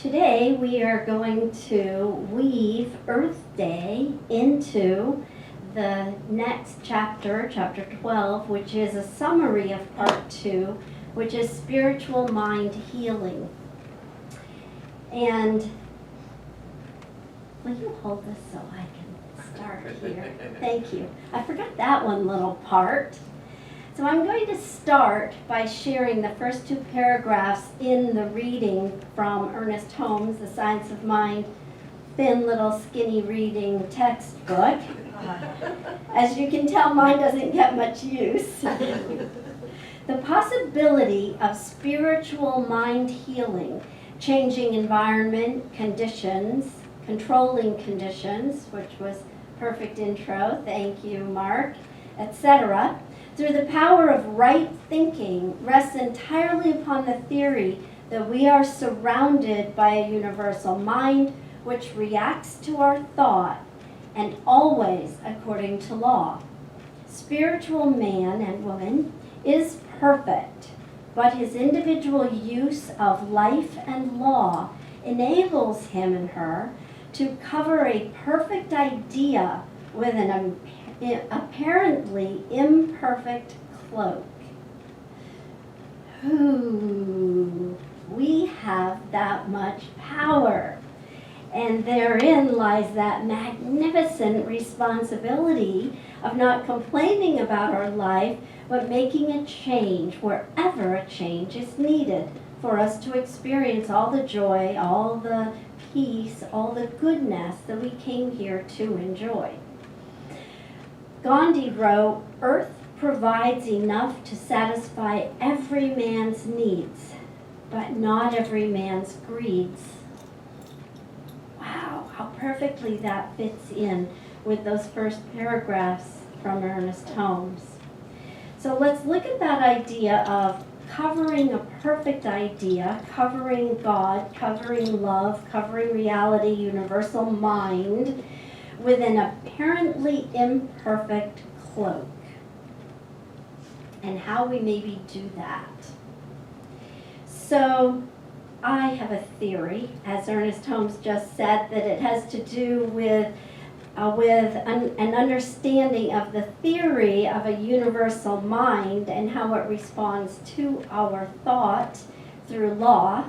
Today we are going to weave Earth Day into the next chapter, chapter 12, which is a summary of part 2, which is spiritual mind healing. And will you hold this so I can start here? Thank you. I forgot that one little part. So I'm going to start by sharing the first 2 paragraphs in the reading from Ernest Holmes' The Science of Mind, thin little skinny reading textbook. As you can tell, mine doesn't get much use. The possibility of spiritual mind healing, changing environment, conditions, controlling conditions, which was perfect intro, thank you, Mark, etc., through the power of right thinking rests entirely upon the theory that we are surrounded by a universal mind which reacts to our thought and always according to law. Spiritual man and woman is perfect, but his individual use of life and law enables him and her to cover a perfect idea with an apparently imperfect cloak. We have that much power. And therein lies that magnificent responsibility of not complaining about our life, but making a change wherever a change is needed for us to experience all the joy, all the peace, all the goodness that we came here to enjoy. Gandhi wrote, "Earth provides enough to satisfy every man's needs, but not every man's greeds." Wow, how perfectly that fits in with those first paragraphs from Ernest Holmes. So let's look at that idea of covering a perfect idea, covering God, covering love, covering reality, universal mind, with an apparently imperfect cloak, and how we maybe do that. So I have a theory, as Ernest Holmes just said, that it has to do with an understanding of the theory of a universal mind and how it responds to our thought through law.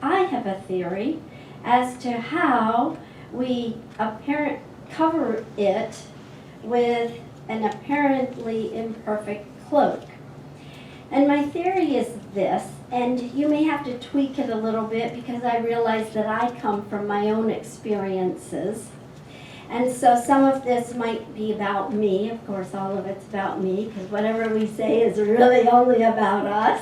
I have a theory as to how we cover it with an apparently imperfect cloak. And my theory is this, and you may have to tweak it a little bit because I realize that I come from my own experiences. And so some of this might be about me. Of course, all of it's about me, because whatever we say is really only about us.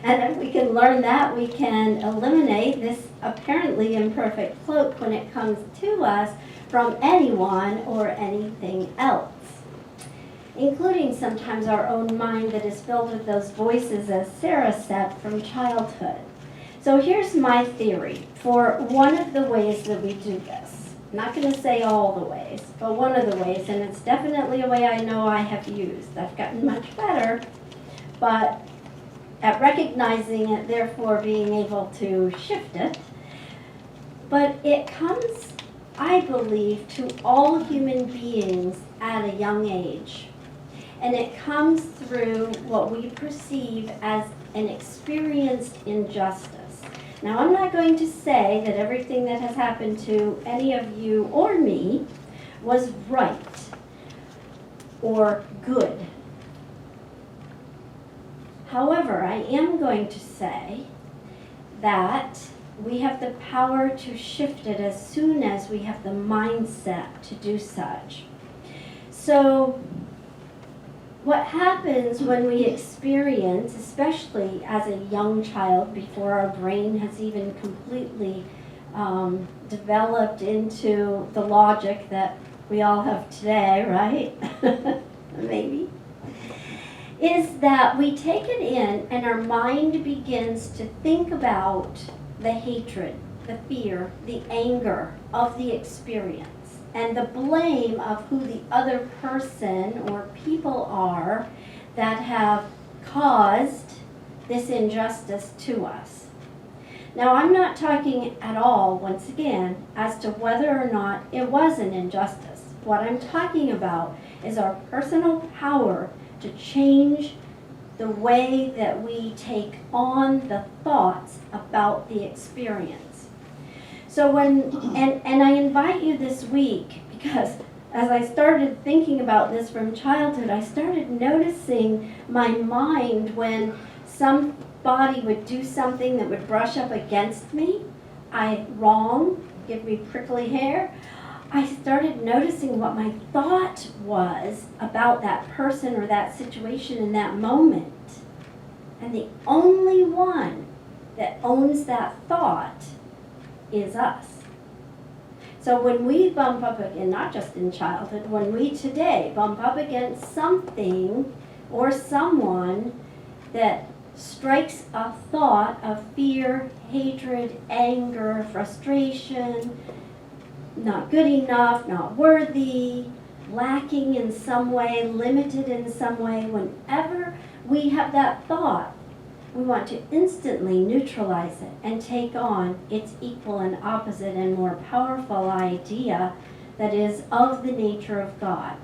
And if we can learn that, we can eliminate this apparently imperfect cloak when it comes to us from anyone or anything else, including sometimes our own mind that is filled with those voices, as Sarah said, from childhood. So here's my theory for one of the ways that we do this. I'm not going to say all the ways, but one of the ways, and it's definitely a way I know I have used. I've gotten much better, but at recognizing it, therefore being able to shift it. But it comes, I believe, to all human beings at a young age. And it comes through what we perceive as an experienced injustice. Now, I'm not going to say that everything that has happened to any of you or me was right or good. However, I am going to say that we have the power to shift it as soon as we have the mindset to do such. So what happens when we experience, especially as a young child, before our brain has even completely developed into the logic that we all have today, right? Maybe. Is that we take it in and our mind begins to think about the hatred, the fear, the anger of the experience, and the blame of who the other person or people are that have caused this injustice to us. Now, I'm not talking at all, once again, as to whether or not it was an injustice. What I'm talking about is our personal power to change the way that we take on the thoughts about the experience. So and I invite you this week, because as I started thinking about this from childhood, I started noticing my mind when somebody would do something that would brush up against me, give me prickly hair. I started noticing what my thought was about that person or that situation in that moment. And the only one that owns that thought is us. So when we bump up again, not just in childhood, when we today bump up against something or someone that strikes a thought of fear, hatred, anger, frustration, not good enough, not worthy, lacking in some way, limited in some way, whenever we have that thought, we want to instantly neutralize it and take on its equal and opposite and more powerful idea that is of the nature of God.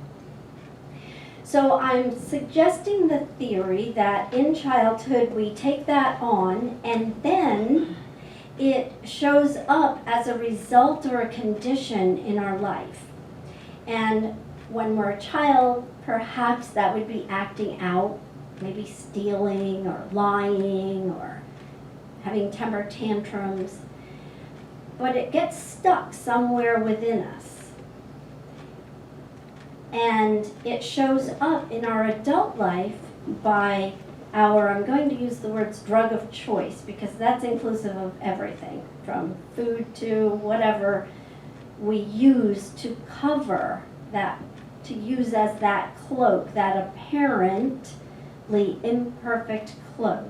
So I'm suggesting the theory that in childhood we take that on, and then it shows up as a result or a condition in our life. And when we're a child, perhaps that would be acting out, maybe stealing or lying or having temper tantrums. But it gets stuck somewhere within us. And it shows up in our adult life by I'm going to use the words drug of choice, because that's inclusive of everything, from food to whatever we use to cover that, to use as that cloak, that apparently imperfect cloak,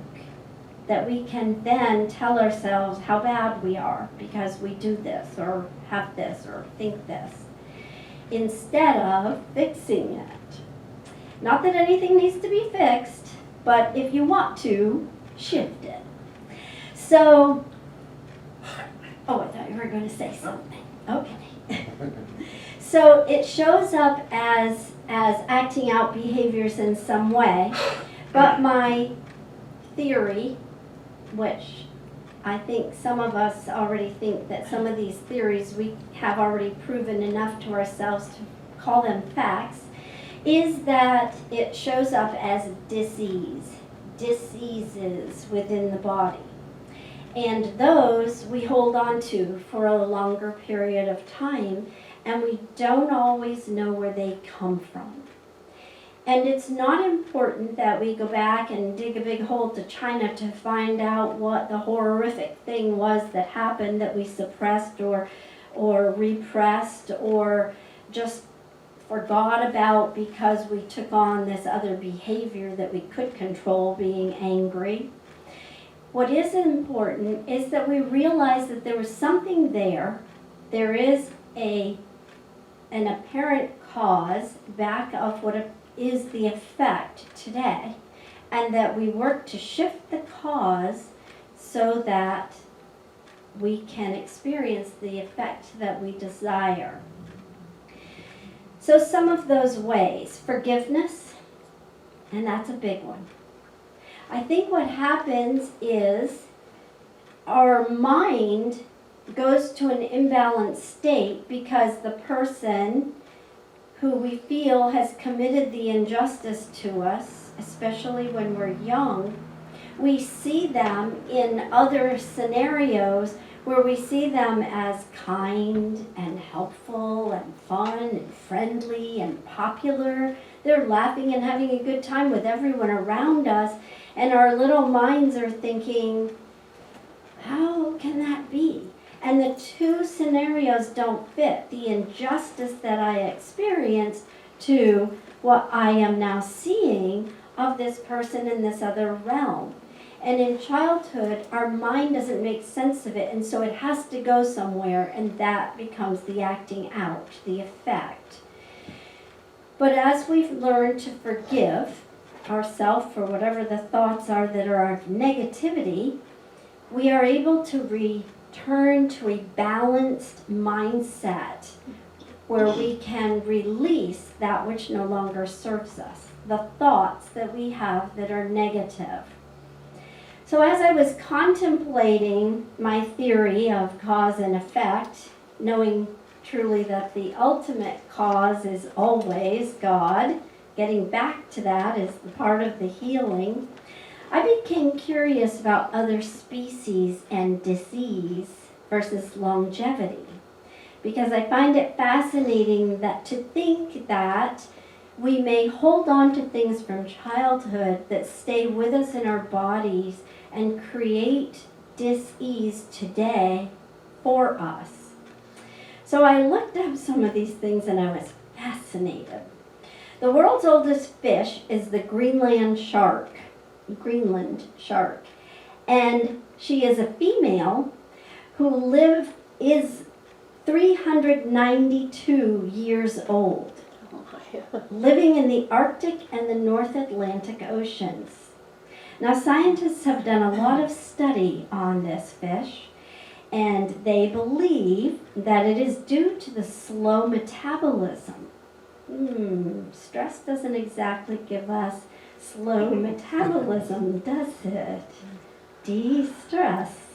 that we can then tell ourselves how bad we are because we do this or have this or think this, instead of fixing it. Not that anything needs to be fixed, but if you want to, shift it. So, I thought you were going to say something. Okay. So it shows up as acting out behaviors in some way, but my theory, which I think some of us already think that some of these theories we have already proven enough to ourselves to call them facts, is that it shows up as diseases within the body. And those we hold on to for a longer period of time, and we don't always know where they come from. And it's not important that we go back and dig a big hole to China to find out what the horrific thing was that happened that we suppressed or repressed or just forgot about because we took on this other behavior that we could control, being angry. What is important is that we realize that there was something there. There is an apparent cause back of what is the effect today, and that we work to shift the cause so that we can experience the effect that we desire. So some of those ways: forgiveness, and that's a big one. I think what happens is our mind goes to an imbalanced state because the person who we feel has committed the injustice to us, especially when we're young, we see them in other scenarios where we see them as kind and helpful and fun and friendly and popular. They're laughing and having a good time with everyone around us, and our little minds are thinking, how can that be? And the two scenarios don't fit. The injustice that I experienced to what I am now seeing of this person in this other realm. And in childhood, our mind doesn't make sense of it, and so it has to go somewhere, and that becomes the acting out, the effect. But as we've learned to forgive ourselves for whatever the thoughts are that are of negativity, we are able to return to a balanced mindset where we can release that which no longer serves us, the thoughts that we have that are negative. So as I was contemplating my theory of cause and effect, knowing truly that the ultimate cause is always God, getting back to that is the part of the healing, I became curious about other species and disease versus longevity, because I find it fascinating that to think that we may hold on to things from childhood that stay with us in our bodies and create dis-ease today for us. So I looked up some of these things and I was fascinated. The world's oldest fish is the Greenland Shark, and she is a female who is 392 years old, living in the Arctic and the North Atlantic Oceans. Now, scientists have done a lot of study on this fish, and they believe that it is due to the slow metabolism. Stress doesn't exactly give us slow metabolism, does it? De-stress.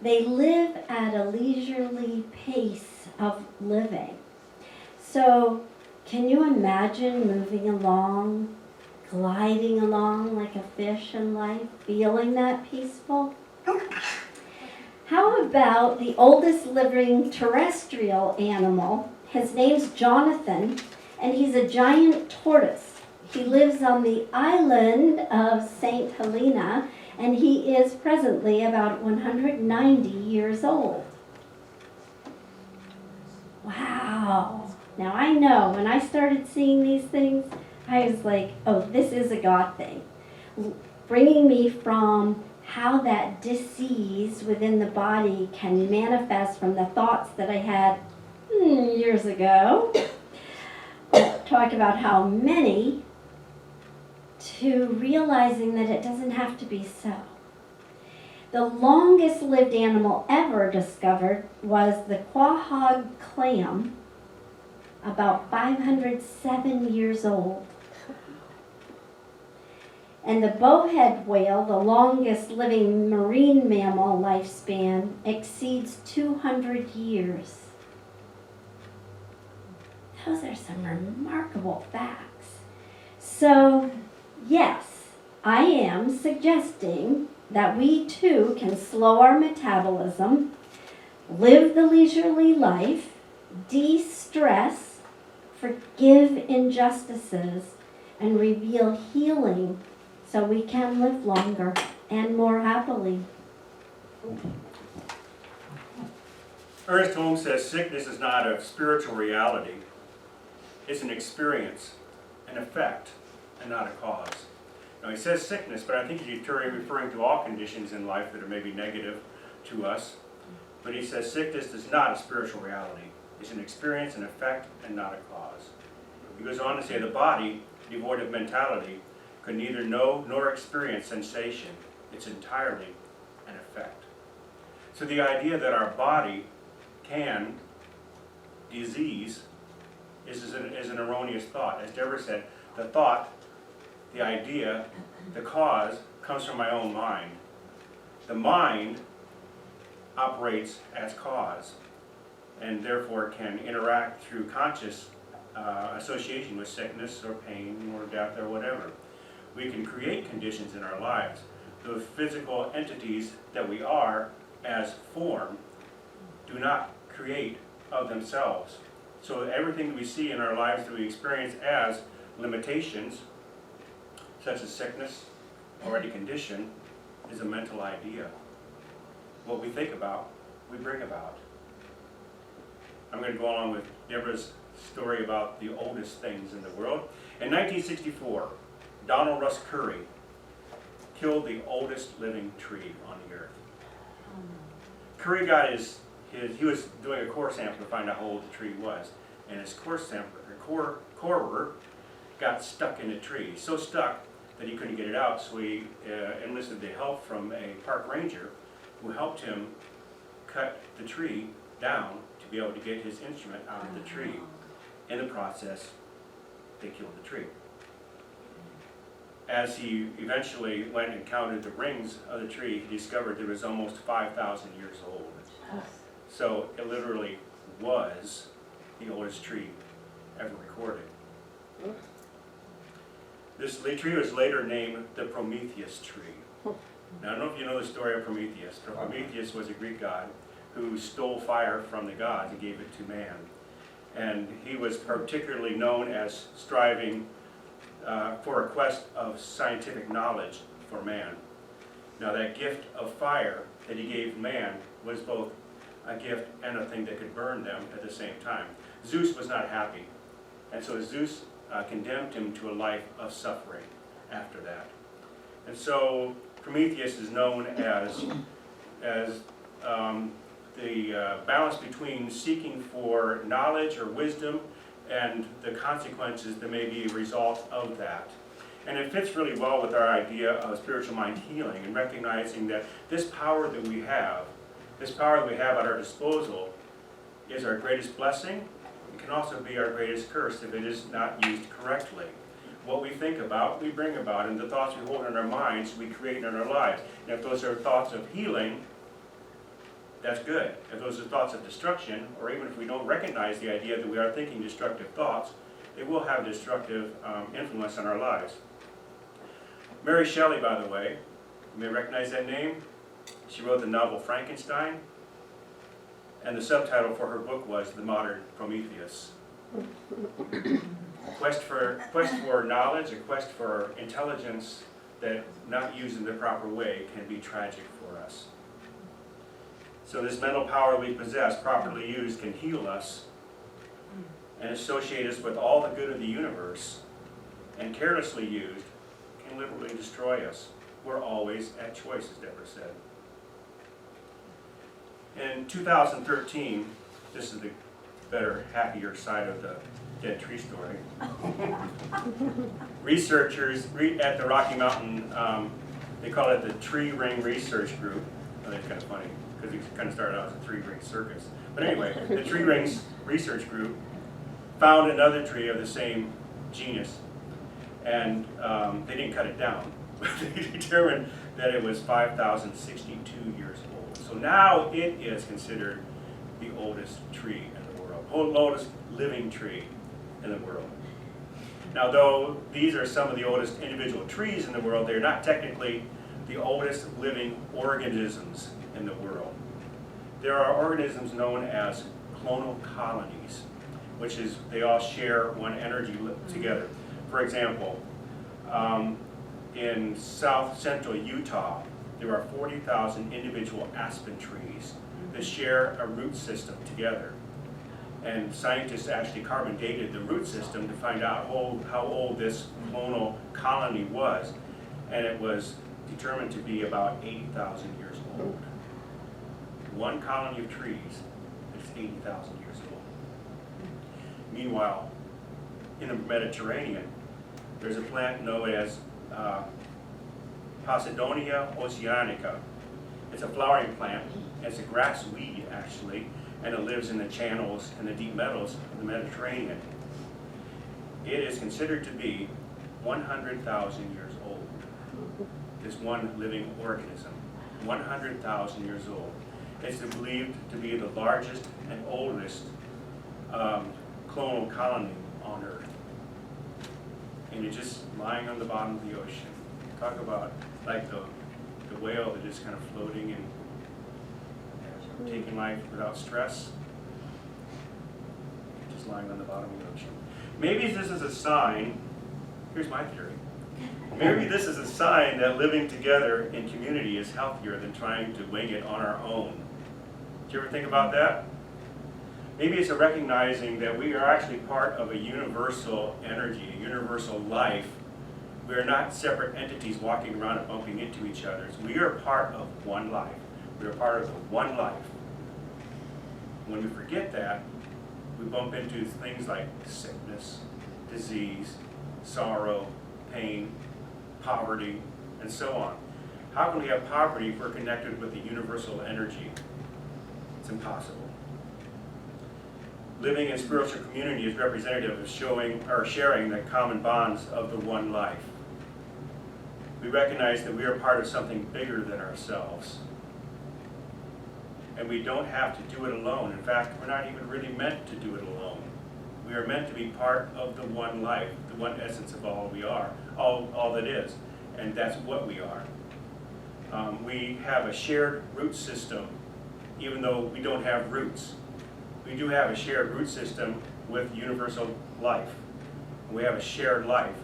They live at a leisurely pace of living. So, can you imagine moving along, gliding along like a fish in life, feeling that peaceful? How about the oldest living terrestrial animal? His name's Jonathan, and he's a giant tortoise. He lives on the island of St. Helena, and he is presently about 190 years old. Wow. Now I know when I started seeing these things, I was like, oh, this is a God thing. Bringing me from how that disease within the body can manifest from the thoughts that I had years ago. Talk about how many, to realizing that it doesn't have to be so. The longest lived animal ever discovered was the quahog clam, about 507 years old. And the bowhead whale, the longest living marine mammal lifespan, exceeds 200 years. Those are some remarkable facts. So, yes, I am suggesting that we too can slow our metabolism, live the leisurely life, de-stress, forgive injustices, and reveal healing so we can live longer and more happily. Ernest Holmes says sickness is not a spiritual reality. It's an experience, an effect, and not a cause. Now he says sickness, but I think he's referring to all conditions in life that are maybe negative to us. But he says sickness is not a spiritual reality. It's an experience, an effect, and not a cause. He goes on to say the body, devoid of mentality, could neither know nor experience sensation. It's entirely an effect. So the idea that our body can disease is an erroneous thought. As Deborah said, the thought, the idea, the cause comes from my own mind. The mind operates as cause and therefore can interact through conscious association with sickness or pain or death or whatever. We can create conditions in our lives. Those physical entities that we are as form do not create of themselves. So everything that we see in our lives that we experience as limitations, such as sickness or any condition, is a mental idea. What we think about, we bring about. I'm going to go along with Deborah's story about the oldest things in the world. In 1964, Donald Russ Curry killed the oldest living tree on the earth. Curry got he was doing a core sample to find out how old the tree was, and his core corer got stuck in the tree. So stuck that he couldn't get it out, so he enlisted the help from a park ranger who helped him cut the tree down to be able to get his instrument out of the tree. In the process, they killed the tree. As he eventually went and counted the rings of the tree, he discovered it was almost 5,000 years old. So it literally was the oldest tree ever recorded. This tree was later named the Prometheus tree. Now, I don't know if you know the story of Prometheus, but Prometheus was a Greek god who stole fire from the gods and gave it to man. And he was particularly known as striving for a quest of scientific knowledge for man. Now, that gift of fire that he gave man was both a gift and a thing that could burn them at the same time. Zeus was not happy, and so Zeus condemned him to a life of suffering after that. And so Prometheus is known as the balance between seeking for knowledge or wisdom and the consequences that may be a result of that. And it fits really well with our idea of spiritual mind healing and recognizing that this power that we have at our disposal is our greatest blessing. It can also be our greatest curse if it is not used correctly. What we think about, we bring about, and the thoughts we hold in our minds, we create in our lives. And if those are thoughts of healing, that's good. If those are thoughts of destruction, or even if we don't recognize the idea that we are thinking destructive thoughts, it will have destructive influence on our lives. Mary Shelley, by the way, you may recognize that name. She wrote the novel Frankenstein, and the subtitle for her book was The Modern Prometheus. Quest for knowledge, a quest for intelligence that, not used in the proper way, can be tragic for us. So this mental power we possess, properly used, can heal us and associate us with all the good of the universe, and carelessly used, can literally destroy us. We're always at choice, as Deborah said. In 2013, this is the better, happier side of the dead tree story. Researchers at the Rocky Mountain, they call it the Tree Ring Research Group. Oh, that's kind of funny, because it kind of started out as a three-ring circus. But anyway, the Tree Rings Research Group found another tree of the same genus, and they didn't cut it down. They determined that it was 5,062 years old. So now it is considered the oldest tree in the world, oldest living tree in the world. Now, though these are some of the oldest individual trees in the world, they're not technically the oldest living organisms in the world. There are organisms known as clonal colonies, which is they all share one energy together. For example, in south central Utah, there are 40,000 individual aspen trees that share a root system together. And scientists actually carbon dated the root system to find out how old this clonal colony was. And it was determined to be about 80,000 years old. One colony of trees is 80,000 years old. Meanwhile, in the Mediterranean, there's a plant known as Pacidonia Oceanica. It's a flowering plant. It's a grass weed, actually, and it lives in the channels and the deep meadows of the Mediterranean. It is considered to be 100,000 years old. This one living organism, 100,000 years old. It's believed to be the largest and oldest clonal colony on Earth. And it's just lying on the bottom of the ocean. Talk about like the whale that is kind of floating and taking life without stress. Just lying on the bottom of the ocean. Maybe this is a sign, here's my theory. Maybe this is a sign that living together in community is healthier than trying to wing it on our own. Did you ever think about that? Maybe it's a recognizing that we are actually part of a universal energy, a universal life. We are not separate entities walking around and bumping into each other. We are part of one life. We are part of one life. When we forget that, we bump into things like sickness, disease, sorrow, pain, poverty, and so on. How can we have poverty if we're connected with the universal energy? It's impossible. Living in spiritual community is representative of sharing the common bonds of the one life. We recognize that we are part of something bigger than ourselves. And we don't have to do it alone. In fact, we're not even really meant to do it alone. We are meant to be part of the one life, the one essence of all we are, all that is. And that's what we are. We have a shared root system, even though we don't have roots. We do have a shared root system with universal life. We have a shared life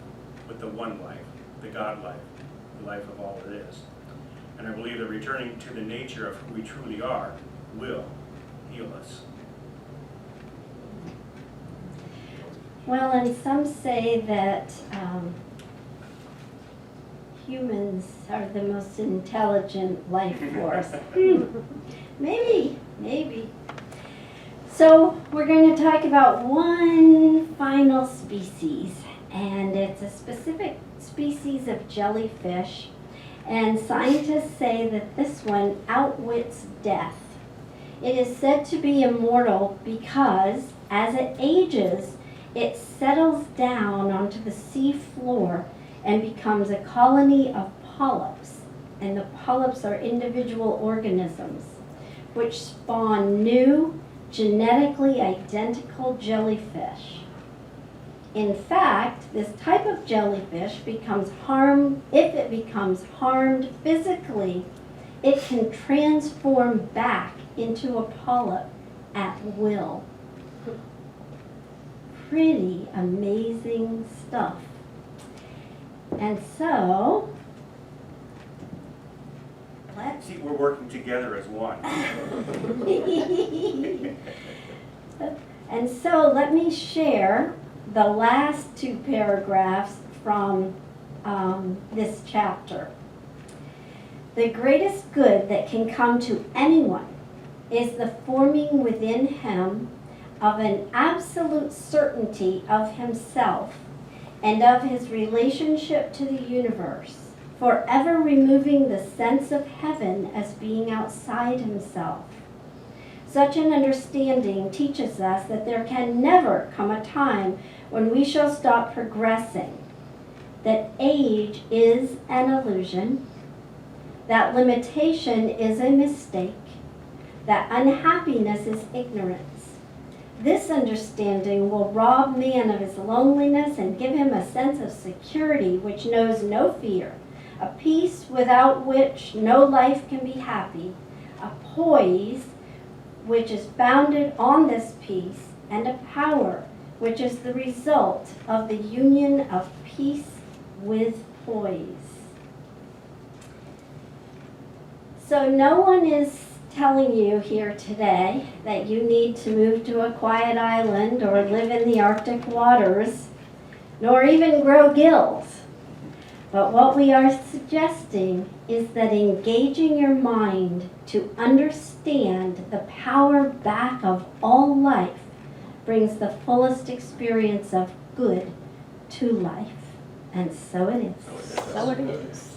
with the one life, the God life, the life of all that is. And I believe that returning to the nature of who we truly are will heal us. Well, and some say that humans are the most intelligent life force. Maybe. So we're going to talk about one final species, and it's a specific species of jellyfish, and scientists say that this one outwits death. It is said to be immortal because as it ages, it settles down onto the sea floor and becomes a colony of polyps. And the polyps are individual organisms which spawn new, genetically identical jellyfish. In fact, this type of jellyfish becomes harmed. If it becomes harmed physically, it can transform back into a polyp at will. Pretty amazing stuff. And so, let's See, we're working together as one. And so let me share the last two paragraphs from this chapter. The greatest good that can come to anyone is the forming within him of an absolute certainty of himself and of his relationship to the universe, forever removing the sense of heaven as being outside himself. Such an understanding teaches us that there can never come a time when we shall stop progressing, that age is an illusion, that limitation is a mistake, that unhappiness is ignorance. This understanding will rob man of his loneliness and give him a sense of security which knows no fear, a peace without which no life can be happy, a poise which is founded on this peace, and a power which is the result of the union of peace with poise. So no one is telling you here today that you need to move to a quiet island or live in the Arctic waters, nor even grow gills. But what we are suggesting is that engaging your mind to understand the power back of all life brings the fullest experience of good to life. And so it is. So it is.